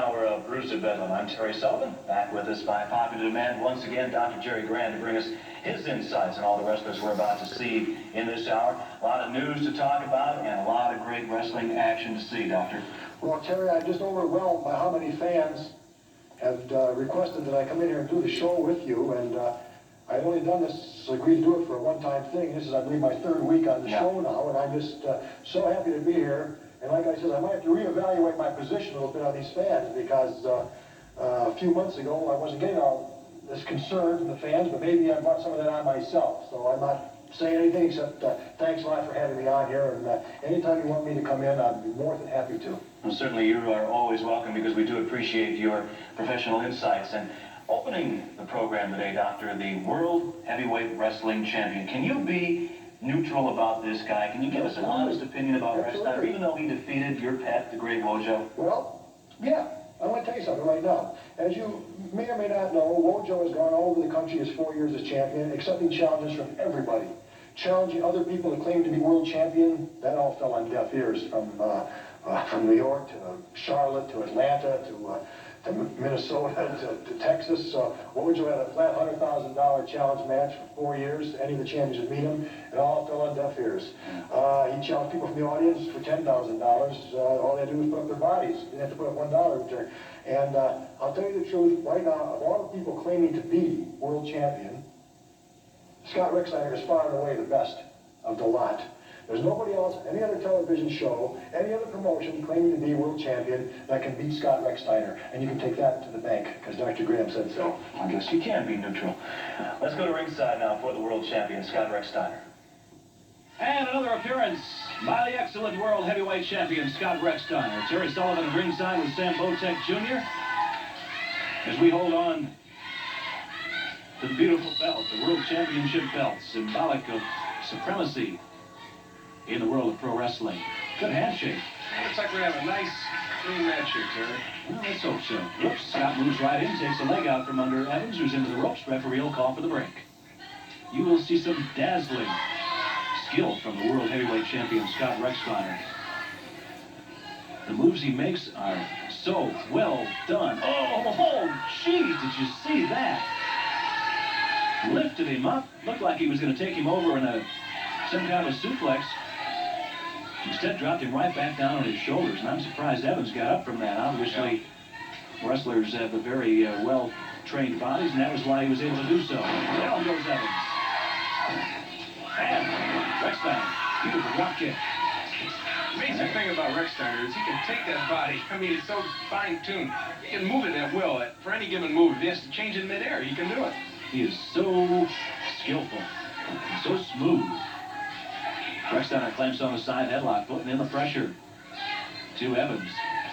hour of Bruiser Bedlam. I'm Terry Sullivan, back with us by popular demand once again, Dr. Jerry Grand, to bring us his insights on all the wrestlers we're about to see in this hour. A lot of news to talk about and a lot of great wrestling action to see, Doctor. Well, Terry, I'm just overwhelmed by how many fans have requested that I come in here and do the show with you, and I've only done this, agreed to do it for a one-time thing. This is, I believe, my third week on the show now, and I'm just so happy to be here. And like I said, I might have to reevaluate my position a little bit on these fans, because a few months ago I wasn't getting all this concern from the fans, but maybe I brought some of that on myself. So I'm not saying anything except thanks a lot for having me on here, and anytime you want me to come in, I'd be more than happy to. Well, certainly you are always welcome, because we do appreciate your professional insights. And opening the program today, Doctor, the World Heavyweight Wrestling Champion. Can you be neutral about this guy? Can you give us an honest opinion about Rechsteiner, even though he defeated your pet, the great Wojo? Well, yeah. I want to tell you something right now. As you may or may not know, Wojo has gone all over the country his 4 years as champion, accepting challenges from everybody. Challenging other people that claim to be world champion, that all fell on deaf ears, from New York to Charlotte to Atlanta to Minnesota to Texas. Wojo had a flat $100,000 challenge match for 4 years. Any of the champions would meet him. It all fell on deaf ears. He challenged people from the audience for $10,000. All they had to do was put up their bodies. They didn't have to put up $1 in return. And I'll tell you the truth, right now, of all the people claiming to be world champion, Scott Rechsteiner is far and away the best of the lot. There's nobody else, any other television show, any other promotion claiming to be world champion that can beat Scott Rechsteiner. And you can take that to the bank, because Dr. Graham said so. I guess you can be neutral. Let's go to ringside now for the world champion, Scott Rechsteiner. And another appearance by the excellent world heavyweight champion, Scott Rechsteiner. Terry Sullivan at ringside with Sam Botek Jr. as we hold on to the beautiful belt, the world championship belt, symbolic of supremacy in the world of pro wrestling. Good handshake. Looks like we have a nice, clean match here, Terry. Well, let's hope so. Whoops, Scott moves right in, takes a leg out from under Evans, who's into the ropes. Referee will call for the break. You will see some dazzling skill from the world heavyweight champion, Scott Rechsteiner. The moves he makes are so well done. Oh, geez, did you see that? Lifted him up. Looked like he was going to take him over in some kind of a suplex. Instead, dropped him right back down on his shoulders, and I'm surprised Evans got up from that. Obviously, wrestlers have a very well-trained bodies, and that was why he was able to do so. Down goes Evans. And Rechsteiner, beautiful drop kick. Amazing thing about Rechsteiner is he can take that body. I mean, it's so fine-tuned. He can move it at will. For any given move, if he has to change it in midair, he can do it. He is so skillful, and so smooth. Rechsteiner clamps on the side headlock, putting in the pressure to Evans.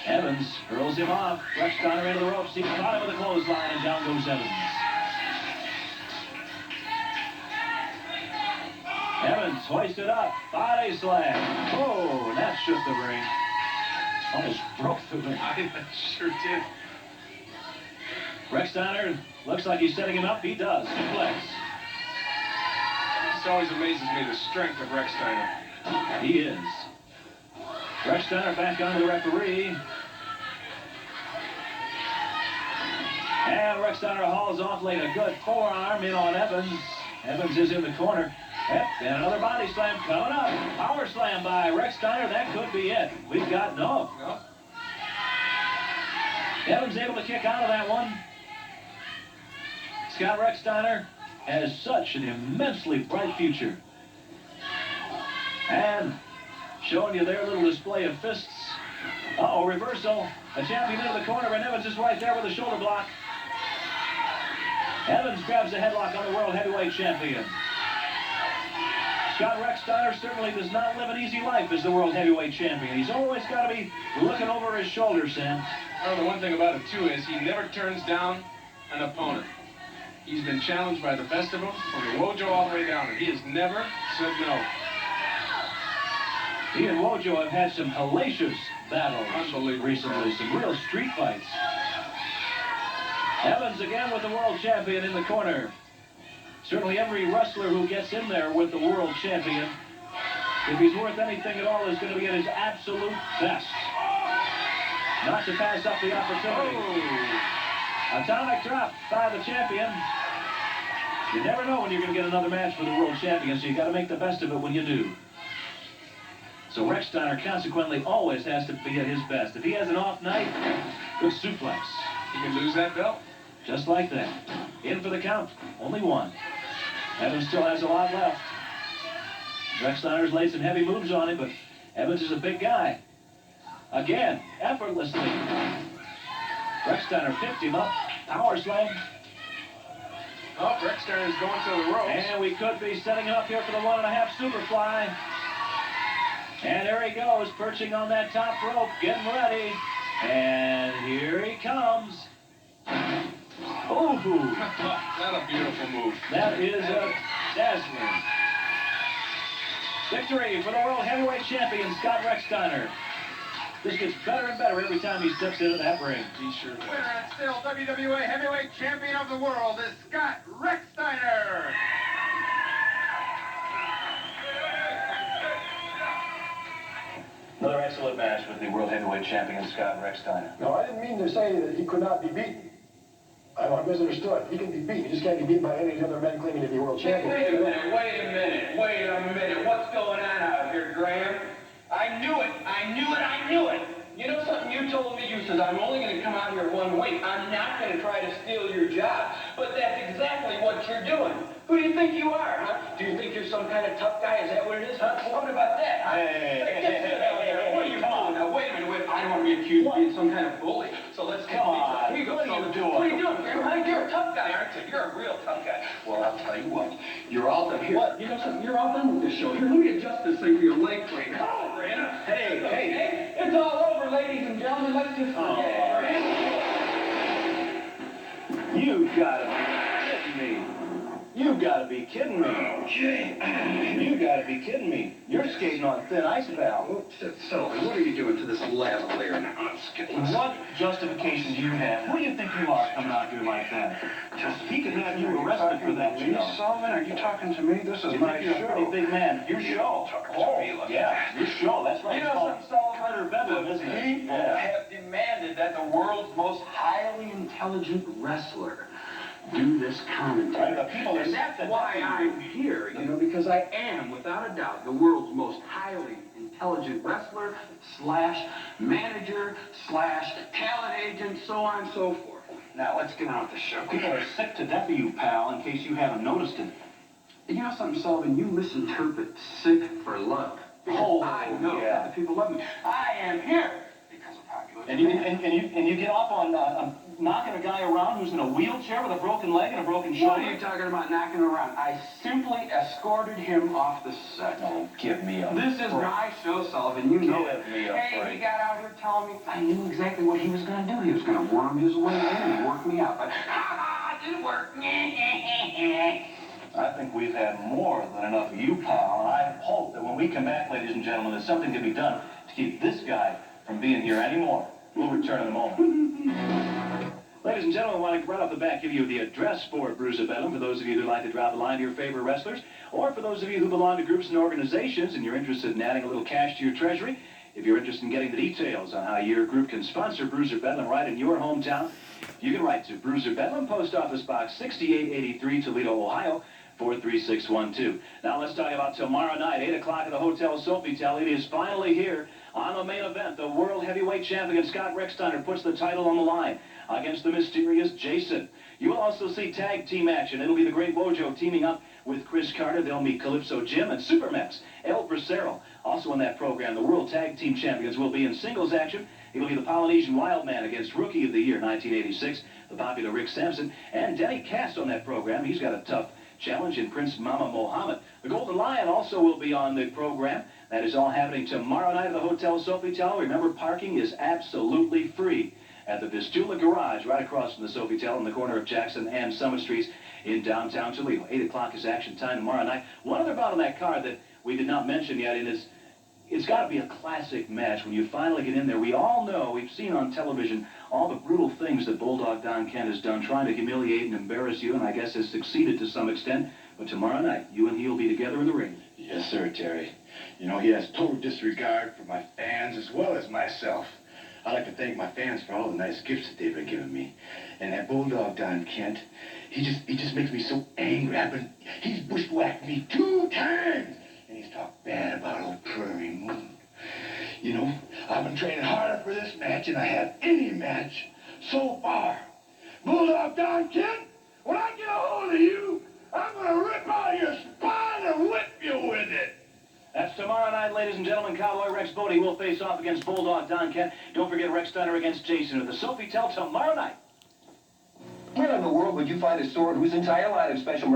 Evans hurls him off. Rechsteiner into the ropes. He caught him with a clothesline, and down goes Evans. Evans hoisted up. Body slam. Oh, and that shook the ring. Almost broke the ring. I sure did. Rechsteiner looks like he's setting him up. He does. Suplex. This always amazes me, the strength of Rechsteiner. He is. Rechsteiner back on the referee. And Rechsteiner hauls off, laid a good forearm in on Evans. Evans is in the corner. Yep, and another body slam coming up. Power slam by Rechsteiner. That could be it. We've got no. Evans able to kick out of that one. Scott Rechsteiner has such an immensely bright future. And showing you their little display of fists. Uh-oh, reversal. The champion into the corner, and Evans is right there with a shoulder block. Evans grabs a headlock on the world heavyweight champion. Scott Rechsteiner certainly does not live an easy life as the world heavyweight champion. He's always got to be looking over his shoulder, Sam. Well, the one thing about it, too, is he never turns down an opponent. He's been challenged by the best of them, from the Wojo all the way down, and he has never said no. He and Wojo have had some hellacious battles recently, some real street fights. Evans again with the world champion in the corner. Certainly every wrestler who gets in there with the world champion, if he's worth anything at all, is going to be at his absolute best. Not to pass up the opportunity. Oh. Atomic drop by the champion. You never know when you're going to get another match for the world champion, so you got to make the best of it when you do. So Rechsteiner consequently always has to be at his best. If he has an off night, good suplex. He can lose that belt. Just like that. In for the count. Only one. Evans still has a lot left. Rechsteiner's laid some heavy moves on him, but Evans is a big guy. Again, effortlessly. Rechsteiner picked him up. Power slam. Oh, Rechsteiner is going to the ropes. And we could be setting him up here for the 1.5 Superfly. And there he goes, perching on that top rope, getting ready. And here he comes. Ooh. That's a beautiful move. That is a dazzling. Victory for the World Heavyweight Champion, Scott Rechsteiner. This gets better and better every time he steps into that ring. He sure does. Winner and still WWA Heavyweight Champion of the World is Scott Rechsteiner. Another excellent match with the World Heavyweight Champion, Scott Rechsteiner. No, I didn't mean to say that he could not be beaten. I misunderstood. He can be beaten. He just can't be beaten by any of the other men claiming to be world champion. Wait a minute. What's going on out here, Graham? I knew it. You know something you told me? You said, I'm only going to come out here 1 week. I'm not going to try to steal your job. But that's exactly what you're doing. Who do you think you are, huh? Do you think you're some kind of tough guy? Is that what it is, huh? What about that, huh? Hey, what are you come on. doing? Now, wait a minute. I don't want to be accused of being some kind of bully. So let's Come on. Here you go. What are you doing? What are you doing, Graham? Huh? You're a tough guy, aren't you? You're a real tough guy. Well, I'll tell you what. You're all done here. What? You know something? You're all done with this show. Here, let me adjust this thing for your leg plate. Come on, Graham. Hey. It's all over, ladies and gentlemen. Let's just forget it. You gotta be kidding me. You gotta be kidding me. You gotta be kidding me. You're skating on thin ice, pal. Sullivan, what are you doing to this lavalier now? What justification do you have? Who do you think you are coming out here like that? He could have you arrested for that, you know. Sullivan, are you talking to me? This is You think you're a pretty big man. Your show. Yeah, your show. That's right. You It's know called something, Sullivan? Carter Bedlam, isn't it? People have demanded that the world's most highly intelligent wrestler do this commentary. Right, the people and that's why I'm here, you know, because I am, without a doubt, the world's most highly intelligent wrestler / manager / talent agent, so on and so forth. Now, let's get on with the show. People are sick to death of you, pal, in case you haven't noticed it. You know something, Sullivan? You misinterpret sick for love. Oh, I know yeah. that the people love me. I am here because of popular And you demand. get off on knocking a guy around who's in a wheelchair with a broken leg and a broken What shoulder. are you talking about knocking around? I simply escorted him off the set. Oh, give me a This is break. my show, Sullivan. You know Give it. me a Hey, break. he got out here telling me I knew exactly what he was going to do. He was going to worm his way in and work me out. But, it didn't work. I think we've had more than enough of you, pal, and I hope that when we come back, ladies and gentlemen, that something can be done to keep this guy from being here anymore. We'll return in a moment. Ladies and gentlemen, I want to right off the bat give you the address for Bruiser Bedlam for those of you who'd like to drop a line to your favorite wrestlers, or for those of you who belong to groups and organizations and you're interested in adding a little cash to your treasury. If you're interested in getting the details on how your group can sponsor Bruiser Bedlam right in your hometown, you can write to Bruiser Bedlam, Post Office Box 6883, Toledo, Ohio, 43612. Now let's talk about tomorrow night, 8 o'clock at the Hotel Sofitel. It is finally here on the main event. The World Heavyweight Champion Scott Rechsteiner puts the title on the line against the mysterious Jason. You will also see tag team action. It'll be the Great Wojo teaming up with Chris Carter. They'll meet Calypso Jim and Supermax El Bracero. Also in that program, the World Tag Team Champions will be in singles action. It'll be the Polynesian Wildman against Rookie of the Year 1986, the popular Rick Sampson, and Denny Cass on that program. He's got a tough challenge in Prince Mama Mohammed. The Golden Lion also will be on the program. That is all happening tomorrow night at the Hotel Sofitel. Remember, parking is absolutely free at the Vistula Garage right across from the Sofitel in the corner of Jackson and Summit Streets in downtown Toledo. 8 o'clock is action time tomorrow night. One other bout on that card that we did not mention yet, and it's got to be a classic match when you finally get in there. We all know, we've seen on television all the brutal things that Bulldog Don Kent has done, trying to humiliate and embarrass you, and I guess has succeeded to some extent. But tomorrow night, you and he will be together in the ring. Yes, sir, Terry. You know, he has total disregard for my fans as well as myself. I'd like to thank my fans for all the nice gifts that they've been giving me. And that bulldog, Don Kent, he just makes me so angry. He's bushwhacked me 2 times, and he's talked bad about old Prairie Moon. You know, I've been training harder for this match than I have any match so far. Bulldog Don Kent, when I get a hold of you, I'm going to rip out your spine and whip you with it. That's tomorrow night, ladies and gentlemen. Cowboy Rex Bodie will face off against Bulldog Don Kent. Don't forget Rechsteiner against Jason with the Sofitel tomorrow night. Where in the world would you find a store whose entire line of special